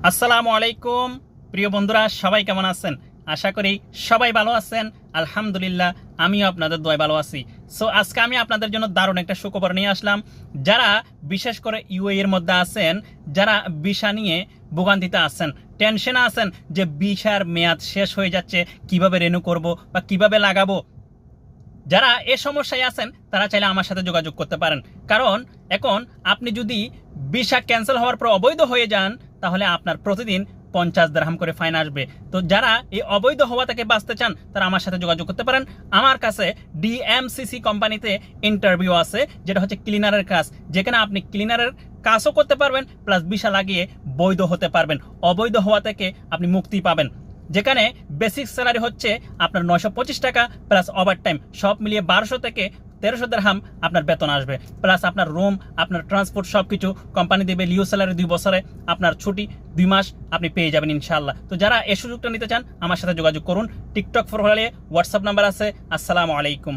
আসসালামু আলাইকুম প্রিয় বন্ধুরা, সবাই কেমন আছেন? আশা করি সবাই ভালো আছেন। আলহামদুলিল্লাহ, আমিও আপনাদের দোয়ায় ভালো আছি। সো আজকে আমি আপনাদের জন্য দারুণ একটা সুখবর নিয়ে আসলাম। যারা বিশেষ করে ইউএই এর মধ্যে আছেন, যারা ভিসা নিয়ে ভোগান্তিতে আছেন, টেনশনে আছেন যে ভিসার মেয়াদ শেষ হয়ে যাচ্ছে, কিভাবে রিনিউ করব বা কিভাবে লাগাবো, যারা এ সমস্যায় আছেন তারা চাইলে আমার সাথে যোগাযোগ করতে পারেন। কারণ এখন আপনি যদি ভিসা ক্যান্সেল হওয়ার পর অবৈধ হয়ে যান, তাহলে আপনার প্রতিদিন 50 দিরহাম করে ফাইন আসবে। তো যারা এই অবৈধ হওয়া থেকে বাঁচতে চান তারা আমার সাথে যোগাযোগ করতে পারেন। আমার কাছে ডিএমসিসি কোম্পানিতে ইন্টারভিউ আছে, যেটা হচ্ছে ক্লিনারের কাজ, যেখানে আপনি ক্লিনারের কাজও করতে পারবেন, প্লাস ভিসা লাগিয়ে বৈধ হতে পারবেন। অবৈধ হওয়া থেকে আপনি মুক্তি পাবেন, যেখানে বেসিক স্যালারি হচ্ছে আপনার 925 টাকা প্লাস ওভারটাইম, সব মিলিয়ে 1200 থেকে 1300 দিরহাম আপনার বেতন আসবে। প্লাস আপনার রুম, আপনার ট্রান্সপোর্ট সব কিছু কোম্পানি দেবে। লিও স্যালারি 2 বছরে, আপনার ছুটি 2 মাস আপনি পেয়ে যাবেন ইনশাআল্লাহ। তো যারা এই সুযোগটা নিতে চান আমার সাথে যোগাযোগ করুন। টিকটক প্রোফাইলে হোয়াটসঅ্যাপ নাম্বার আছে। আসসালামু আলাইকুম।